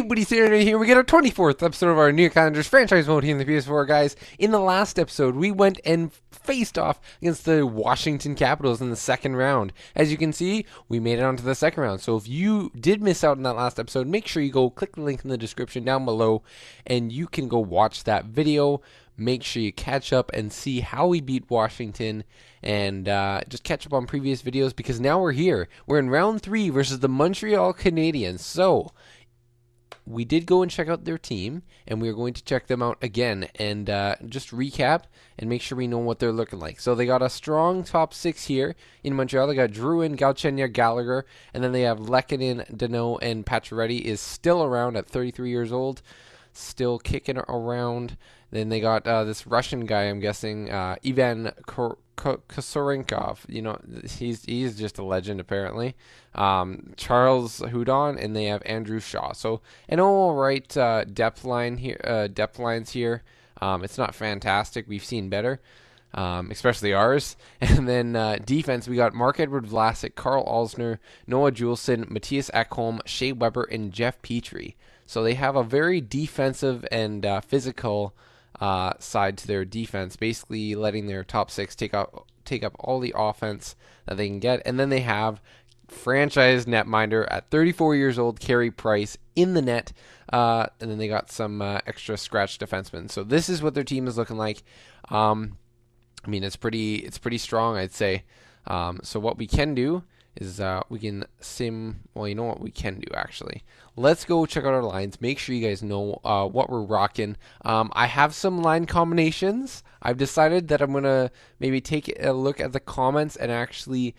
Woody Senator here. We get our 24th episode of our New York Islanders franchise mode here in the PS4, guys. In the last episode, we went and faced off against the Washington Capitals in the second round. As you can see, we made it onto the second round. So if you did miss out on that last episode, make sure you go click the link in the description down below, and you can go watch that video. Make sure you catch up and see how we beat Washington, and just catch up on previous videos, because now we're here. We're in round 3 versus the Montreal Canadiens. So we did go and check out their team, and we're going to check them out again and just recap and make sure we know what they're looking like. So they got a strong top 6 here in Montreal. They got Drouin, Galchenyuk, Gallagher, and then they have Lehkonen, Danault, and Pacioretty is still around at 33 years old, still kicking around. Then they got this Russian guy, I'm guessing, Ivan Kosorenkov. You know, he's just a legend apparently. Charles Hudon, and they have Andrew Shaw. So an all right depth lines here. It's not fantastic. We've seen better, especially ours. And then defense, we got Marc-Edouard Vlasic, Carl Alsner, Noah Juleson, Matthias Ekholm, Shea Weber, and Jeff Petrie. So they have a very defensive and physical side to their defense, basically letting their top 6 take up all the offense that they can get. And then they have franchise netminder at 34 years old, Carey Price, in the net, and then they got some extra scratch defensemen. So this is what their team is looking like. I mean, it's pretty strong, I'd say. So what we can do is we can well, you know what we can do, actually. Let's go check out our lines. Make sure you guys know what we're rocking. I have some line combinations. I've decided that I'm going to maybe take a look at the comments and actually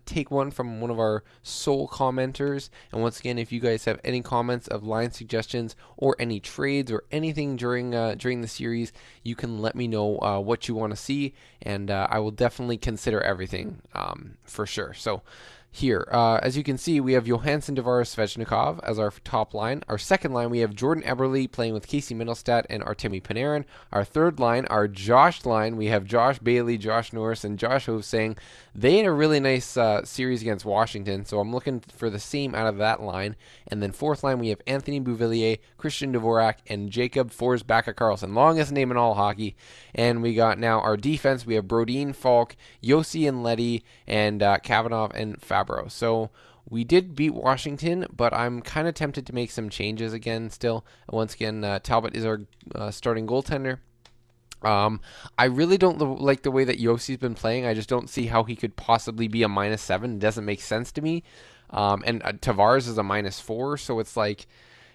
take one from one of our sole commenters. And once again, if you guys have any comments of line suggestions or any trades or anything during the series, you can let me know what you want to see, and I will definitely consider everything for sure. So here, as you can see, we have Johansson, Tavares, Svechnikov as our top line. Our second line, we have Jordan Eberle playing with Casey Mittelstadt and Artemi Panarin. Our third line, our Josh line, we have Josh Bailey, Josh Norris, and Josh Hosang. They had a really nice series against Washington, so I'm looking for the same out of that line. And then fourth line, we have Anthony Beauvillier, Christian Dvorak, and Jacob Forsbacka-Karlsson. Longest name in all hockey. And we got now our defense, we have Brodin, Falk, Yossi and Leddy, and Kavanagh and Fabro. So we did beat Washington, but I'm kind of tempted to make some changes again still. Once again, Talbot is our starting goaltender. I really don't like the way that Yossi's been playing. I just don't see how he could possibly be a -7. It doesn't make sense to me. And Tavares is a -4, so it's like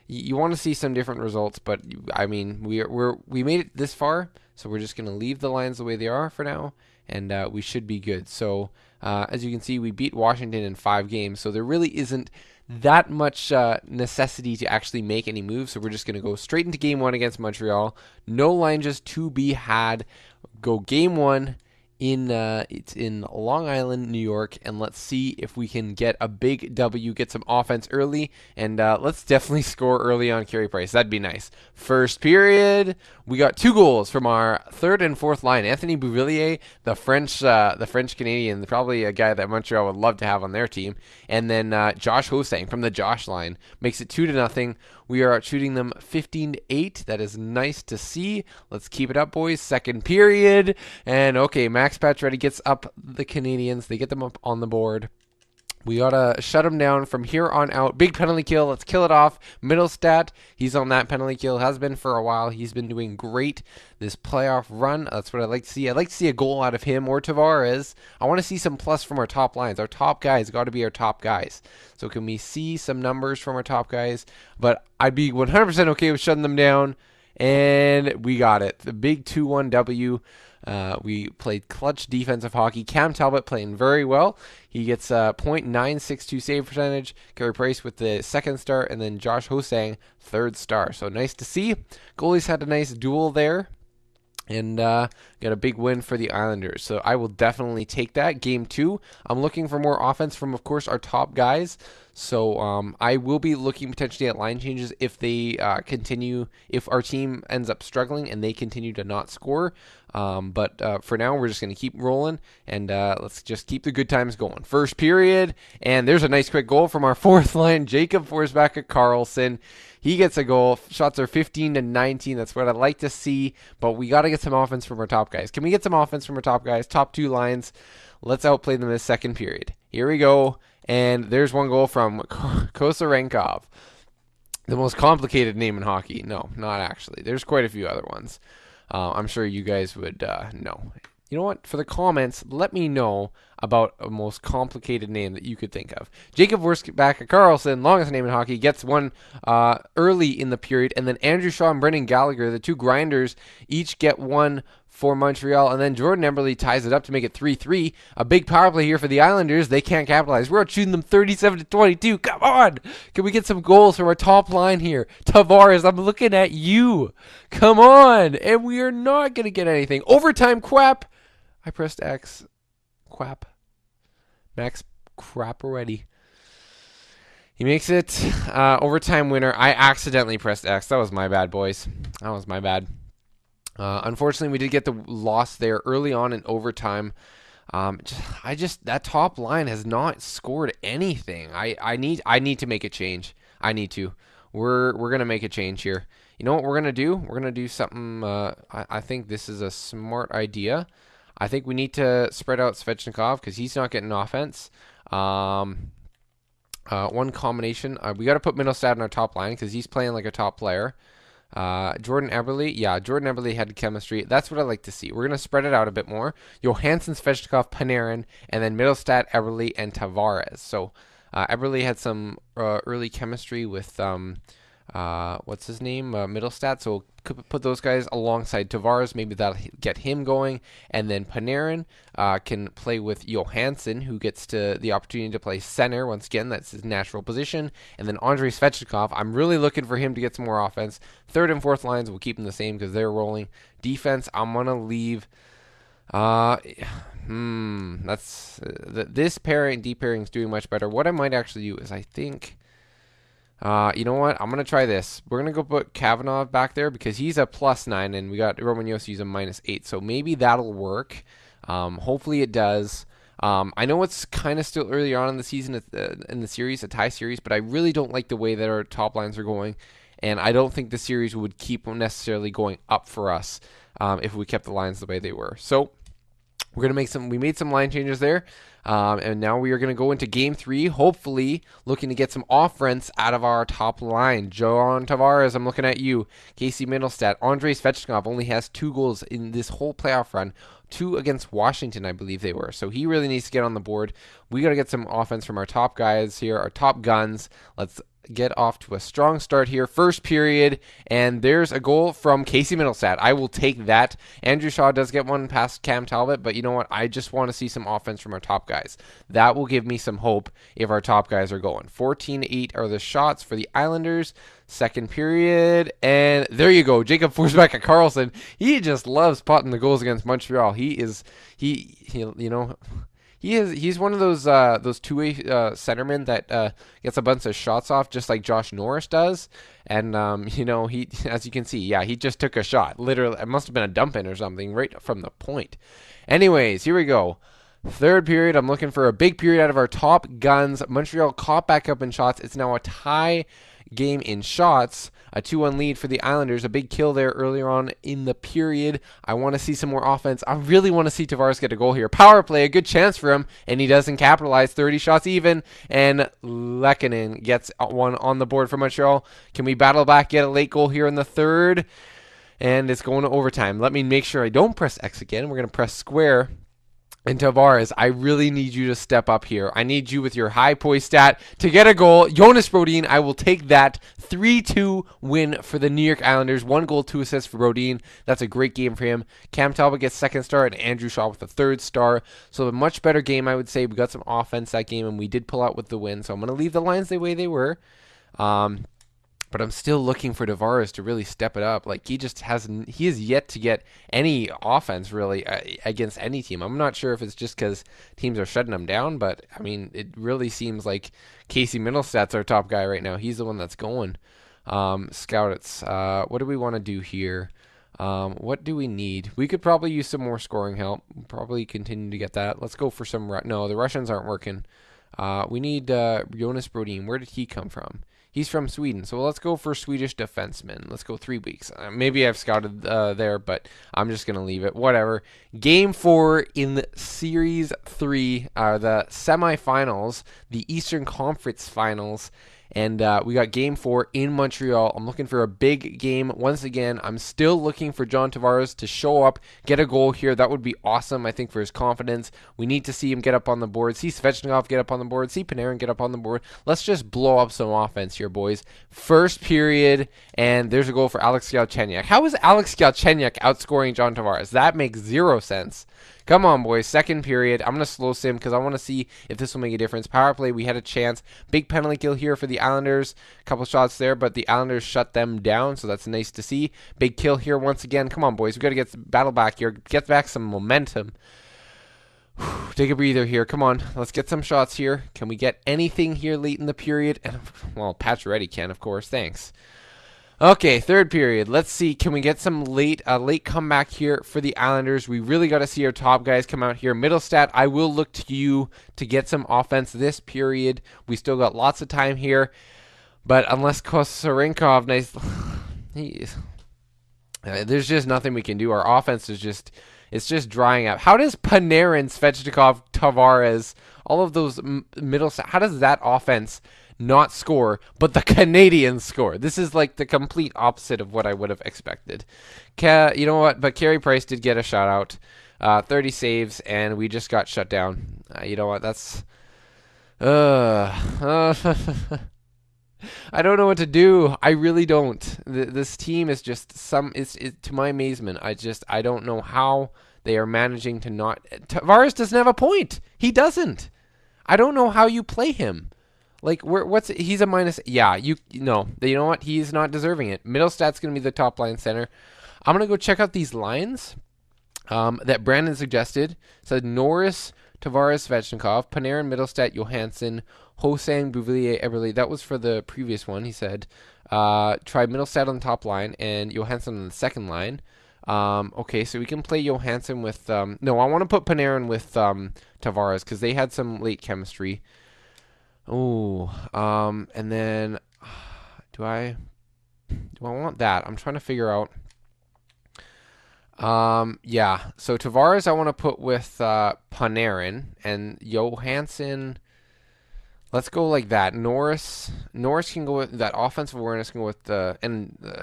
you want to see some different results. But I mean, we made it this far, so we're just gonna leave the lines the way they are for now, and we should be good. So as you can see, we beat Washington in 5 games, so there really isn't that much necessity to actually make any moves. So we're just going to go straight into game 1 against Montreal. No line just to be had. Go game 1 it's in Long Island, New York, and let's see if we can get a big W, get some offense early, and let's definitely score early on Carey Price. That'd be nice. First period, we got 2 goals from our third and fourth line. Anthony Beauvillier, the French Canadian, probably a guy that Montreal would love to have on their team, and then Josh Hosang from the Josh line makes it 2-0. We are out shooting them 15-8. That is nice to see. Let's keep it up, boys. Second period. And okay, Max Pacioretty gets up the Canadians. They get them up on the board. We got to shut them down from here on out. Big penalty kill. Let's kill it off. Mittelstadt, he's on that penalty kill. Has been for a while. He's been doing great this playoff run. That's what I'd like to see. I'd like to see a goal out of him or Tavares. I want to see some plus from our top lines. Our top guys got to be our top guys. So can we see some numbers from our top guys? But I'd be 100% okay with shutting them down. And we got it. The big 2-1 W. We played clutch defensive hockey. Cam Talbot playing very well. He gets a .962 save percentage. Carey Price with the second star, and then Josh Hosang, third star. So nice to see. Goalies had a nice duel there, and got a big win for the Islanders. So I will definitely take that. Game 2, I'm looking for more offense from, of course, our top guys. So I will be looking potentially at line changes if they continue, if our team ends up struggling and they continue to not score. But for now, we're just going to keep rolling, and let's just keep the good times going. First period, and there's a nice quick goal from our fourth line. Jacob Forsbacka Carlson. He gets a goal. Shots are 15-19. That's what I'd like to see, but we got to get some offense from our top guys. Can we get some offense from our top guys? Top two lines. Let's outplay them this second period. Here we go, and there's one goal from Kosarenkov. The most complicated name in hockey. No, not actually. There's quite a few other ones. I'm sure you guys would know. You know what? For the comments, let me know about a most complicated name that you could think of. Jacob Forsbacka Carlson, longest name in hockey, gets one early in the period, and then Andrew Shaw and Brendan Gallagher, the two grinders, each get one for Montreal, and then Jordan Eberle ties it up to make it 3-3. A big power play here for the Islanders. They can't capitalize. We're out shooting them 37-22. Come on! Can we get some goals from our top line here? Tavares, I'm looking at you. Come on! And we are not going to get anything. Overtime, Quap. I pressed X. Quap. Max crap already. He makes it overtime winner. I accidentally pressed X. That was my bad, boys. That was my bad. Unfortunately, we did get the loss there early on in overtime. That top line has not scored anything. I need to make a change. I need to. We're gonna make a change here. You know what we're gonna do? We're gonna do something. I think this is a smart idea. I think we need to spread out Svechnikov because he's not getting offense. One combination. We got to put Middlestad in our top line because he's playing like a top player. Jordan Eberle. Yeah, Jordan Eberle had chemistry. That's what I like to see. We're going to spread it out a bit more. Johansson, Svechnikov, Panarin, and then Middlestad, Eberle, and Tavares. So Eberle had some early chemistry with what's his name? Middlestat. So could put those guys alongside Tavares. Maybe that'll get him going. And then Panarin can play with Johansson, who gets the opportunity to play center. Once again, that's his natural position. And then Andrei Svechnikov. I'm really looking for him to get some more offense. Third and fourth lines, we'll keep them the same because they're rolling. Defense, I'm going to leave. That's this pairing, deep pairing is doing much better. What I might actually do is I think... you know what? I'm going to try this. We're going to go put Kavanagh back there because he's a +9 and we got Roman Jossi's a -8. So maybe that'll work. Hopefully it does. I know it's kind of still early on in the season, in the series, a tie series, but I really don't like the way that our top lines are going. And I don't think the series would keep necessarily going up for us if we kept the lines the way they were. So we're going to make we made some line changes there. And now we are going to go into Game 3, hopefully looking to get some offense out of our top line. John Tavares, I'm looking at you. Casey Middlestad. Andrei Svechnikov only has 2 goals in this whole playoff run. 2 against Washington, I believe they were. So he really needs to get on the board. We got to get some offense from our top guys here, our top guns. Let's get off to a strong start here. First period, and there's a goal from Casey Middlestad. I will take that. Andrew Shaw does get one past Cam Talbot, but you know what? I just want to see some offense from our top guys. That will give me some hope if our top guys are going. 14-8 are the shots for the Islanders. Second period, and there you go. Jacob Forsbacka Carlson. He just loves potting the goals against Montreal. He's one of those two-way centermen that gets a bunch of shots off, just like Josh Norris does. And he, as you can see, yeah, he just took a shot. Literally, it must have been a dump in or something right from the point. Anyways, here we go. Third period, I'm looking for a big period out of our top guns. Montreal caught back up in shots. It's now a tie game in shots, a 2-1 lead for the Islanders. A big kill there earlier on in the period. I want to see some more offense. I really want to see Tavares get a goal here. Power play, a good chance for him, and he doesn't capitalize. 30 shots even, and Lehkonen gets one on the board for Montreal. Can we battle back, get a late goal here in the third? And it's going to overtime. Let me make sure I don't press X again. We're going to press square. And Tavares, I really need you to step up here. I need you with your high poise stat to get a goal. Jonas Brodin, I will take that. 3-2 win for the New York Islanders. 1 goal, 2 assists for Brodin. That's a great game for him. Cam Talbot gets second star and Andrew Shaw with the third star. So a much better game, I would say. We got some offense that game and we did pull out with the win. So I'm going to leave the lines the way they were. But I'm still looking for Tavares to really step it up. Like, he has yet to get any offense really against any team. I'm not sure if it's just because teams are shutting him down, but I mean, it really seems like Casey Middlestat's our top guy right now. He's the one that's going. Scouts, what do we want to do here? What do we need? We could probably use some more scoring help. Probably continue to get that. Let's go for some. No, the Russians aren't working. We need Jonas Brodin. Where did he come from? He's from Sweden, so let's go for Swedish defenseman. Let's go 3 weeks. Maybe I've scouted there, but I'm just going to leave it. Whatever. Game 4 in Series 3 are the semifinals, the Eastern Conference Finals. And we got Game 4 in Montreal. I'm looking for a big game. Once again, I'm still looking for John Tavares to show up, get a goal here. That would be awesome, I think, for his confidence. We need to see him get up on the board. See Svechnikov get up on the board. See Panarin get up on the board. Let's just blow up some offense here, boys. First period, and there's a goal for Alex Galchenyuk. How is Alex Galchenyuk outscoring John Tavares? That makes zero sense. Come on, boys. Second period. I'm going to slow sim because I want to see if this will make a difference. Power play, we had a chance. Big penalty kill here for the Islanders. A couple shots there, but the Islanders shut them down, so that's nice to see. Big kill here once again. Come on, boys. We got to get the battle back here. Get back some momentum. Take a breather here. Come on. Let's get some shots here. Can we get anything here late in the period? And, well, Pacioretty can, of course. Thanks. Okay, third period. Let's see. Can we get some late comeback here for the Islanders? We really got to see our top guys come out here. Middlestat, I will look to you to get some offense this period. We still got lots of time here. But unless Kosarenkov, there's just nothing we can do. Our offense is just drying up. How does Panarin, Svechnikov, Tavares, all of those Middlestat, how does that offense not score, but the Canadians score? This is like the complete opposite of what I would have expected. You know what? But Carey Price did get a shutout, 30 saves, and we just got shut down. You know what? That's I don't know what to do. I really don't. This team is just to my amazement. I don't know how they are managing to not. Tavares doesn't have a point. He doesn't. I don't know how you play him. Like, he's a minus. Yeah, you know what? He's not deserving it. Middlestat's going to be the top line center. I'm going to go check out these lines that Brandon suggested. It said Norris, Tavares, Svechnikov, Panarin, Middlestat, Johansson, Hosang, Bouvillier, Eberle. That was for the previous one. He said try Middlestat on the top line and Johansson on the second line. Okay, so we can play Johansson with. No, I want to put Panarin with Tavares because they had some late chemistry. Oh, and then do I want that? I'm trying to figure out. Yeah. So Tavares I want to put with Panarin and Johansson. Let's go like that. Norris can go with that offensive awareness. Can go with the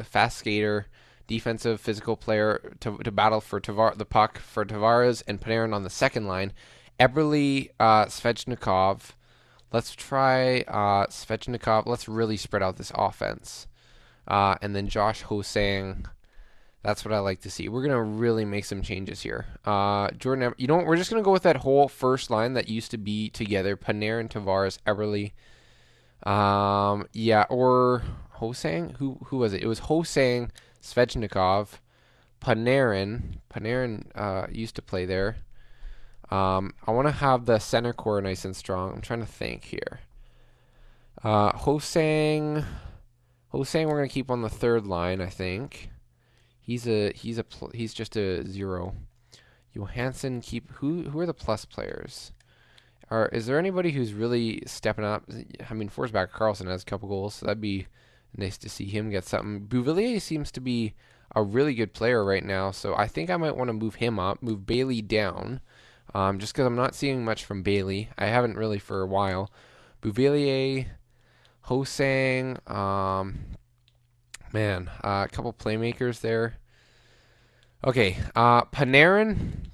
fast skater, defensive physical player to battle for the puck for Tavares and Panarin on the second line. Eberle, Svechnikov. Let's try Svechnikov. Let's really spread out this offense. And then Josh Hosang. That's what I like to see. We're going to really make some changes here. Jordan, you know what? We're just going to go with that whole first line that used to be together. Panarin, Tavares, Eberle. Yeah, or Hosang? Who was it? It was Hosang, Svechnikov, Panarin. Panarin used to play there. I want to have the center core nice and strong. I'm trying to think here. Hosang, we're going to keep on the third line, I think. He's just a 0. Johansson who are the plus players? Is there anybody who's really stepping up? I mean, Forsback Carlson has a couple goals, so that'd be nice to see him get something. Bouvillier seems to be a really good player right now, so I think I might want to move him up, move Bailey down. Just because I'm not seeing much from Bailey. I haven't really for a while. Bouvillier, Hosang, a couple playmakers there. Okay, Panarin,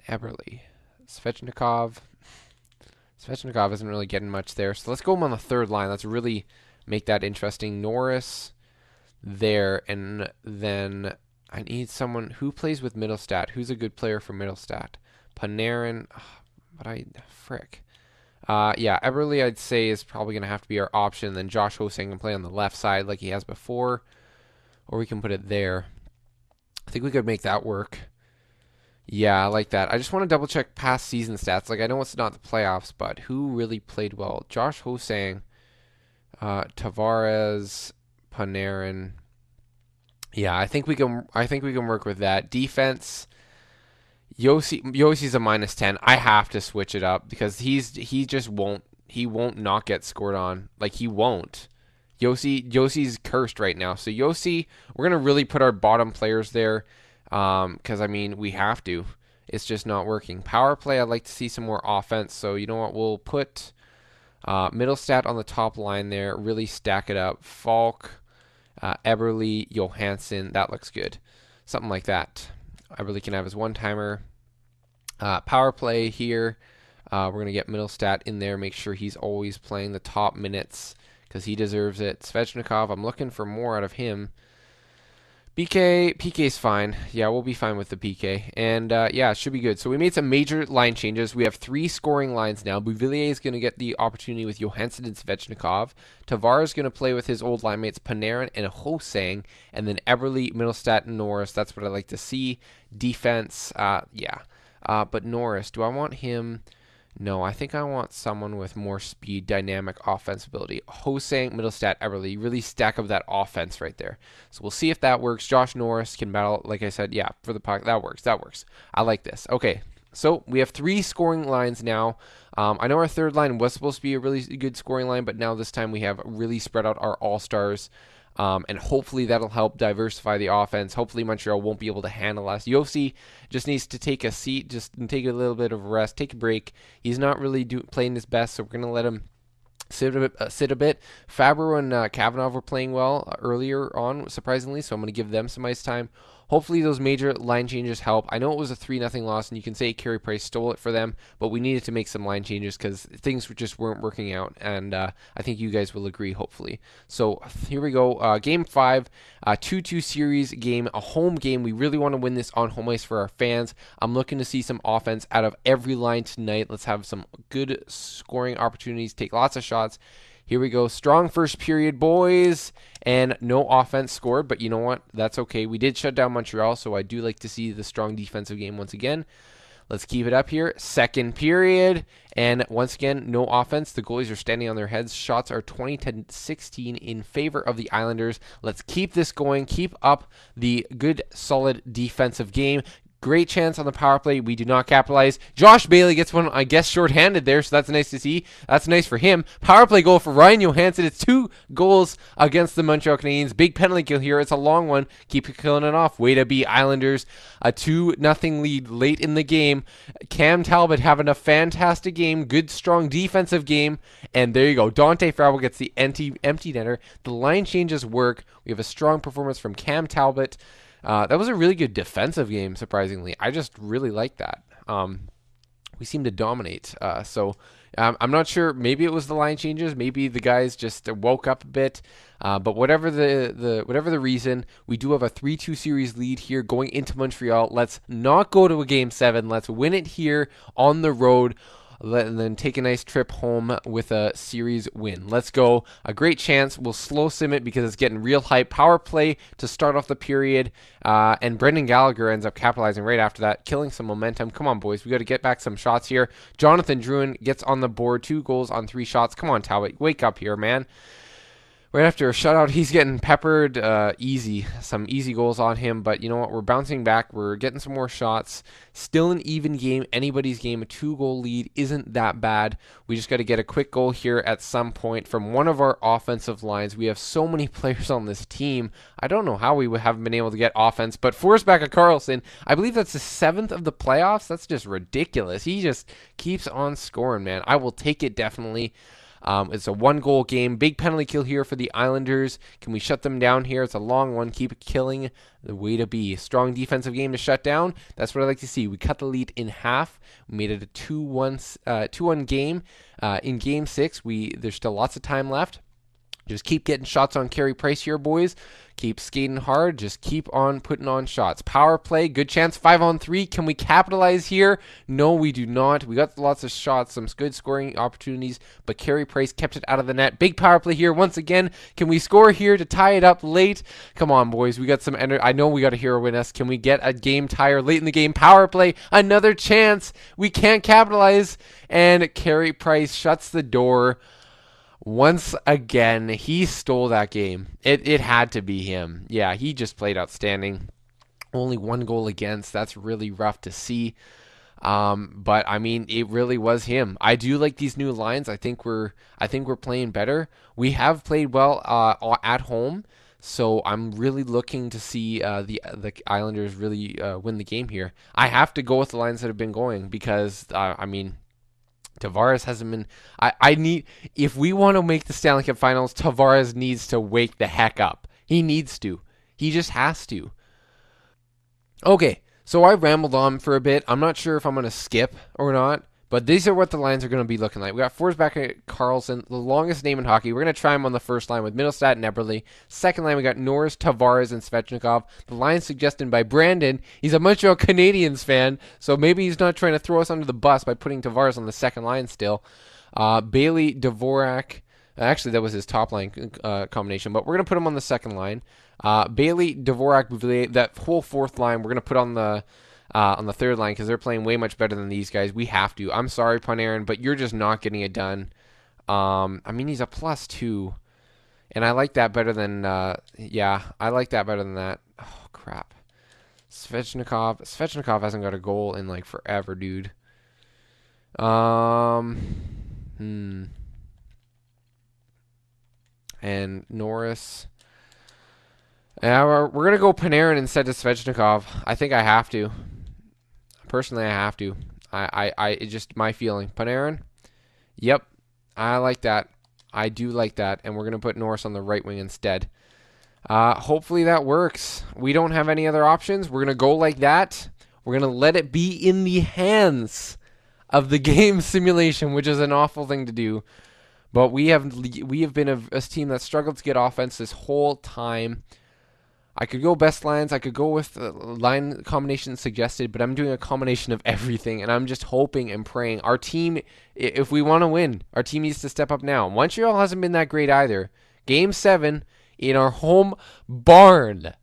Eberle, Svechnikov. Svechnikov isn't really getting much there, so let's go him on the third line. Let's really make that interesting. Norris there, and then I need someone who plays with Middlestat. Who's a good player for Middlestat? Panarin, Yeah, Eberle I'd say is probably going to have to be our option. Then Josh Hosang can play on the left side like he has before, or we can put it there. I think we could make that work. Yeah, I like that. I just want to double check past season stats. Like I know it's not the playoffs, but who really played well? Josh Hosang, Tavares, Panarin. Yeah, I think we can. I think we can work with that defense. Yossi's a -10. I have to switch it up because he just won't not get scored on. Like he won't. Yossi's cursed right now. So Yossi, we're gonna really put our bottom players there, because I mean we have to. It's just not working. Power play, I'd like to see some more offense. So you know what? We'll put middle stat on the top line there. Really stack it up. Falk, Eberle, Johansson. That looks good. Something like that. Eberle can have his one-timer. Power play here. We're going to get middle stat in there. Make sure he's always playing the top minutes because he deserves it. Svechnikov, I'm looking for more out of him. PK's fine. Yeah, we'll be fine with the PK. And yeah, it should be good. So we made some major line changes. We have 3 scoring lines now. Bouvillier is going to get the opportunity with Johansson and Svechnikov. Tavares is going to play with his old line mates Panarin and Hosang. And then Eberle, Middlestat, and Norris. That's what I like to see. Defense, yeah. But Norris, do I want him? No, I think I want someone with more speed, dynamic offense ability. Hosang, Middlestat, Eberle, really stack up that offense right there. So we'll see if that works. Josh Norris can battle, like I said, yeah, for the puck. That works. That works. I like this. Okay, so we have 3 scoring lines now. I know our third line was supposed to be a really good scoring line, but now this time we have really spread out our all-stars. And hopefully that'll help diversify the offense. Hopefully Montreal won't be able to handle us. Yossi just needs to take a seat, just take a little bit of a rest, take a break. He's not really playing his best, so we're going to let him sit a bit. Fabro and Kavanagh were playing well earlier on, surprisingly, so I'm going to give them some ice time. Hopefully those major line changes help. I know it was a 3-0 loss, and you can say Carey Price stole it for them, but we needed to make some line changes because things just weren't working out, and I think you guys will agree, hopefully. So here we go. Game 5, 2-2 series game, a home game. We really want to win this on home ice for our fans. I'm looking to see some offense out of every line tonight. Let's have some good scoring opportunities, take lots of shots. Here we go. Strong first period, boys. And no offense scored, but you know what? That's okay. We did shut down Montreal, so I do like to see the strong defensive game once again. Let's keep it up here. Second period. And once again, no offense. The goalies are standing on their heads. Shots are 20-16 in favor of the Islanders. Let's keep this going. Keep up the good, solid defensive game. Great chance on the power play. We do not capitalize. Josh Bailey gets one, I guess, shorthanded there, so that's nice to see. That's nice for him. Power play goal for Ryan Johansson. It's 2 goals against the Montreal Canadiens. Big penalty kill here. It's a long one. Keep killing it off. Way to be, Islanders. A 2-0 lead late in the game. Cam Talbot having a fantastic game. Good, strong defensive game. And there you go. Dante Fowler gets the empty netter. The line changes work. We have a strong performance from Cam Talbot. That was a really good defensive game, surprisingly. I just really like that. We seem to dominate. So I'm not sure. Maybe it was the line changes. Maybe the guys just woke up a bit. But whatever the reason, we do have a 3-2 series lead here going into Montreal. Let's not go to a Game 7. Let's win it here on the road. And then take a nice trip home with a series win. Let's go. A great chance. We'll slow sim it because it's getting real hype. Power play to start off the period. And Brendan Gallagher ends up capitalizing right after that, killing some momentum. Come on, boys. We got to get back some shots here. Jonathan Drouin gets on the board. 2 goals on 3 shots. Come on, Talbot. Wake up here, man. Right after a shutout, he's getting peppered easy. Some easy goals on him, but you know what? We're bouncing back. We're getting some more shots. Still an even game. Anybody's game. A 2-goal lead isn't that bad. We just got to get a quick goal here at some point from one of our offensive lines. We have so many players on this team. I don't know how we haven't been able to get offense, but Forsback Carlson, I believe that's the 7th of the playoffs. That's just ridiculous. He just keeps on scoring, man. I will take it definitely. It's a 1-goal game. Big penalty kill here for the Islanders. Can we shut them down here? It's a long one. Keep it killing. The way to be. Strong defensive game to shut down. That's what I like to see. We cut the lead in half. We made it a 2-1 game. In Game 6, there's still lots of time left. Just keep getting shots on Carey Price here, boys. Keep skating hard. Just keep on putting on shots. Power play, good chance. 5-on-3. Can we capitalize here? No, we do not. We got lots of shots, some good scoring opportunities, but Carey Price kept it out of the net. Big power play here once again. Can we score here to tie it up late? Come on, boys. We got some energy. I know we got a hero in us. Can we get a game tire late in the game? Power play, another chance. We can't capitalize, and Carey Price shuts the door. Once again, he stole that game. It had to be him. Yeah, he just played outstanding. Only 1 goal against. That's really rough to see. But I mean, it really was him. I do like these new lines. I think we're playing better. We have played well at home, so I'm really looking to see the Islanders really win the game here. I have to go with the lines that have been going because I mean, Tavares hasn't been. I need, if we want to make the Stanley Cup Finals, Tavares needs to wake the heck up. He needs to. He just has to. Okay, so I rambled on for a bit. I'm not sure if I'm going to skip or not, but these are what the lines are going to be looking like. We got Forsback Carlson, the longest name in hockey. We're going to try him on the first line with Middlestat and Eberle. Second line, we got Norris, Tavares, and Svechnikov. The line suggested by Brandon. He's a Montreal Canadiens fan, so maybe he's not trying to throw us under the bus by putting Tavares on the second line still. Bailey, Dvorak. Actually, that was his top line combination, but we're going to put him on the second line. Bailey, Dvorak, Bouvier, that whole fourth line, we're going to put on the third line because they're playing way much better than these guys. We have to. I'm sorry, Panarin, but you're just not getting it done. I mean, he's a +2, and I like that better than, I like that better than that. Oh, crap. Svechnikov hasn't got a goal in, like, forever, dude. And Norris. Yeah, we're going to go Panarin instead of Svechnikov. I think I have to. Personally, I have to. It's just my feeling. Panarin? Yep. I like that. I do like that. And we're going to put Norris on the right wing instead. Hopefully that works. We don't have any other options. We're going to go like that. We're going to let it be in the hands of the game simulation, which is an awful thing to do. But we have been a team that struggled to get offense this whole time. I could go best lines. I could go with the line combination suggested, but I'm doing a combination of everything, and I'm just hoping and praying. Our team, if we want to win, our team needs to step up now. Montreal hasn't been that great either. Game 7 in our home barn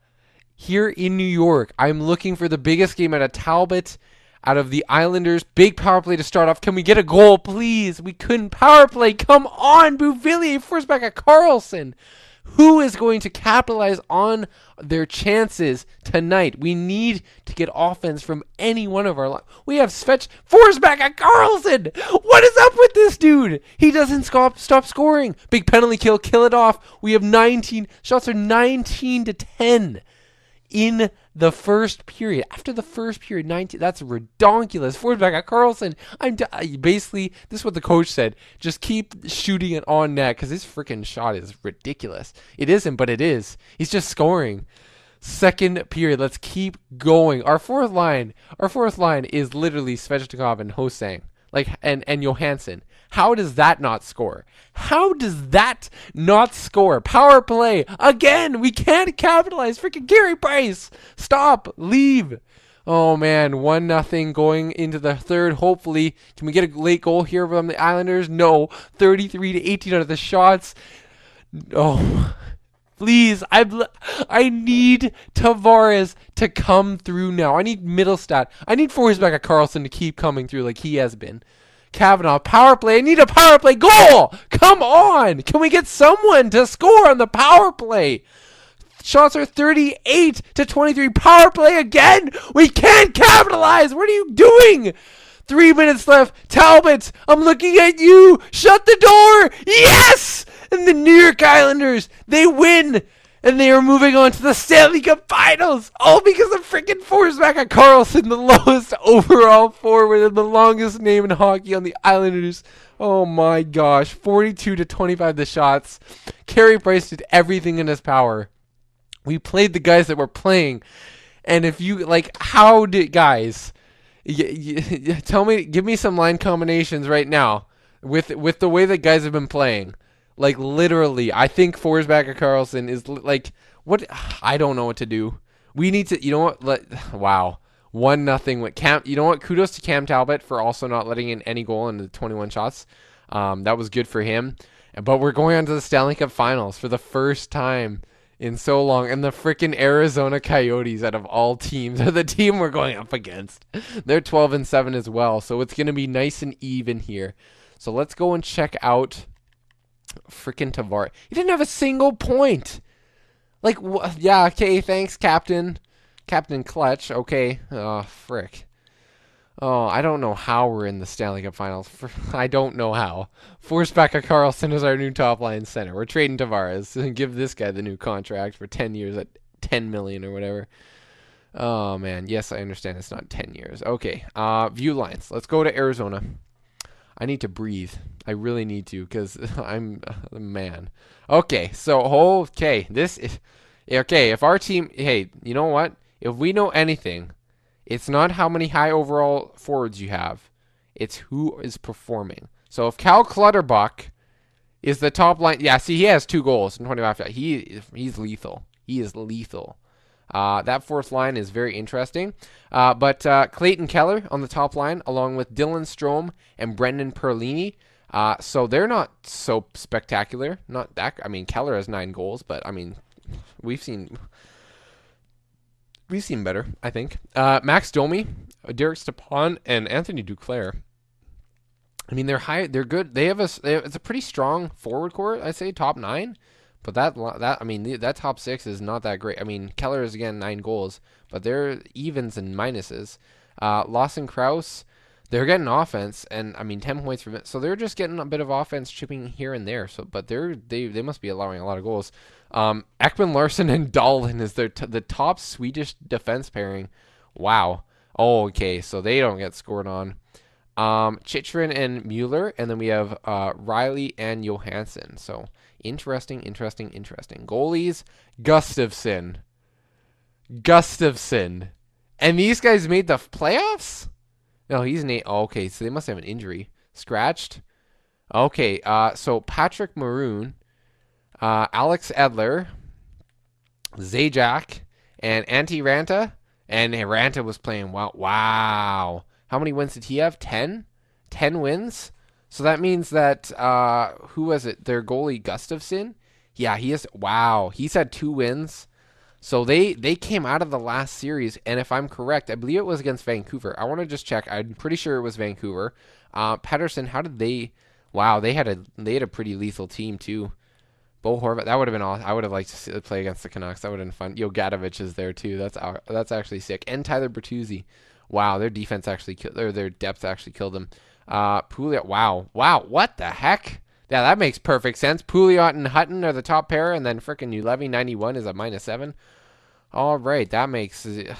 here in New York. I'm looking for the biggest game out of Talbot, out of the Islanders. Big power play to start off. Can we get a goal, please? We couldn't. Power play. Come on, Bouvillier. Force back at Carlson. Who is going to capitalize on their chances tonight? We need to get offense from any one of our lines. We have force back at Carlson. What is up with this dude? He doesn't stop scoring. Big penalty kill it off. We have 19. Shots are 19-10 in the first period. After the first period, 19. That's redonkulous. Force back at Carlson. Basically, this is what the coach said. Just keep shooting it on net because his freaking shot is ridiculous. It isn't, but it is. He's just scoring. Second period. Let's keep going. Our fourth line is literally Svechnikov and Hosang. And Johansson. How does that not score? How does that not score? Power play. Again, we can't capitalize. Freaking Carey Price. Stop. Leave. Oh, man. 1-0 going into the third. Hopefully. Can we get a late goal here from the Islanders? No. 33-18 out of the shots. Oh, please. I need Tavares to come through now. I need Middlestat. I need Forsback at Carlson to keep coming through like he has been. Kavanaugh, power play. I need a power play goal. Come on. Can we get someone to score on the power play? Shots are 38-23. Power play again. We can't capitalize. What are you doing? 3 minutes left. Talbot, I'm looking at you. Shut the door. Yes! And the New York Islanders, they win. And they are moving on to the Stanley Cup Finals. All because of freaking Forsback at Carlson, the lowest overall forward and the longest name in hockey on the Islanders. Oh my gosh. 42-25 the shots. Carey Price did everything in his power. We played the guys that were playing. And if you, how did, guys, tell me, give me some line combinations right now with the way that guys have been playing. Like, literally, I think Forsback Carlson is like, what? I don't know what to do. We need to, you know what? Wow. 1-0 with Cam. You know what? Kudos to Cam Talbot for also not letting in any goal in the 21 shots. That was good for him. But we're going on to the Stanley Cup Finals for the first time in so long. And the freaking Arizona Coyotes, out of all teams, are the team we're going up against. They're 12-7 as well. So it's going to be nice and even here. So let's go and check out freaking Tavares. He didn't have a single point. Like, yeah, okay, thanks, Captain. Captain Clutch. Okay. Oh, frick. Oh, I don't know how we're in the Stanley Cup Finals. I don't know how. Forsback Carlson is our new top line center. We're trading Tavares and give this guy the new contract for 10 years at $10 million or whatever. Oh, man. Yes, I understand it's not 10 years. Okay. View lines. Let's go to Arizona. I need to breathe. I really need to because I'm the man. Okay. So, okay. This is... Okay, if our team... Hey, you know what? If we know anything... It's not how many high overall forwards you have. It's who is performing. So if Cal Clutterbuck is the top line... Yeah, see, he has 2 goals in 25 shots. He's lethal. He is lethal. That fourth line is very interesting. But Clayton Keller on the top line, along with Dylan Strome and Brendan Perlini. So they're not so spectacular. Not that... I mean, Keller has 9 goals, but, I mean, we've seen better, I think. Max Domi, Derek Stepan, and Anthony Duclair. I mean, they're good. It's a pretty strong forward core, I'd say, top 9. But that top 6 is not that great. I mean, Keller is again 9 goals, but they're evens and minuses. Lawson Krause, they're getting offense, and I mean 10 points per minute. So they're just getting a bit of offense chipping here and there. So, but they must be allowing a lot of goals. Ekman Larsson and Dahlin is the top Swedish defense pairing. Wow. Oh, okay. So they don't get scored on. Chychrun and Mueller, and then we have Riley and Johansson. So interesting. Goalies, Gustafsson. And these guys made the playoffs? No, he's an 8. Oh, okay, so they must have an injury. Scratched. Okay, so Patrick Maroon, Alex Edler, Zajac, and Antti Ranta. And Ranta was playing wow. Wow. How many wins did he have? 10? 10 wins? So that means that, who was it? Their goalie, Gustafsson? Yeah, he's had 2 wins. So they came out of the last series, and if I'm correct, I believe it was against Vancouver. I want to just check. I'm pretty sure it was Vancouver. Pettersson, how did they... Wow, they had a pretty lethal team, too. Bo Horvat, that would have been awesome. I would have liked to play against the Canucks. That would have been fun. Gadovich is there, too. That's actually sick. And Tyler Bertuzzi. Wow, their defense actually their depth actually killed them. Pouliot, wow, what the heck? Yeah, that makes perfect sense. Pouliot and Hutton are the top pair, and then frickin' Ulevy 91 is a -7. All right, that makes the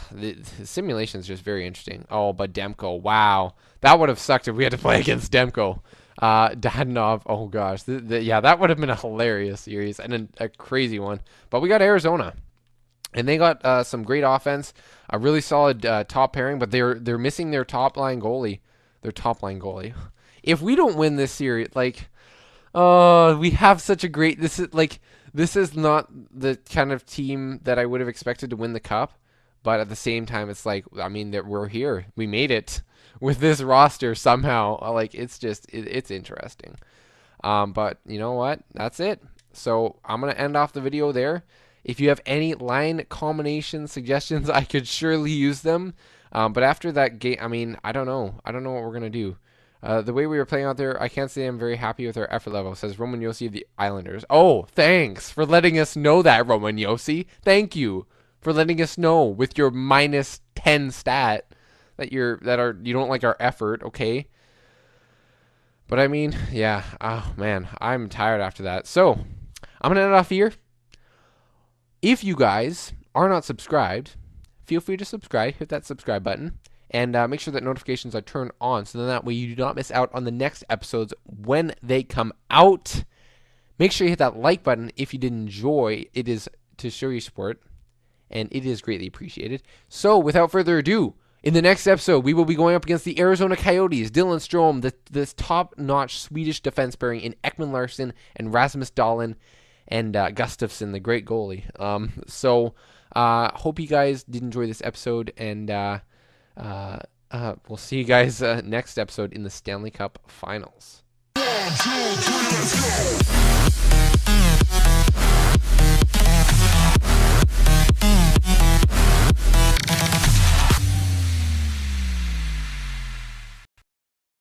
simulation is just very interesting. Oh, but Demko, wow, that would have sucked if we had to play against Demko. Dadonov, oh gosh, yeah, that would have been a hilarious series and a crazy one. But we got Arizona. And they got some great offense, a really solid top pairing, but they're missing their top line goalie. If we don't win this series, we have such a great. This is not the kind of team that I would have expected to win the cup, but at the same time, it's like, I mean, that we're here, we made it with this roster somehow. It's interesting. But you know what? That's it. So I'm gonna end off the video there. If you have any line combination suggestions, I could surely use them. But after that game, I mean, I don't know. I don't know what we're going to do. The way we were playing out there, I can't say I'm very happy with our effort level, says Roman Yossi of the Islanders. Oh, thanks for letting us know that, Roman Yossi. Thank you for letting us know with your -10 stat that you don't like our effort, okay? But I mean, yeah. Oh, man. I'm tired after that. So, I'm going to end it off here. If you guys are not subscribed, feel free to subscribe. Hit that subscribe button. And make sure that notifications are turned on so that way you do not miss out on the next episodes when they come out. Make sure you hit that like button if you did enjoy. It is to show your support, and it is greatly appreciated. So, without further ado, In the next episode, we will be going up against the Arizona Coyotes, Dylan Strome, this top-notch Swedish defense pairing in Ekman Larsson and Rasmus Dahlin, and Gustafsson, the great goalie. Hope you guys did enjoy this episode, and we'll see you guys next episode in the Stanley Cup Finals. 1, 2, 3.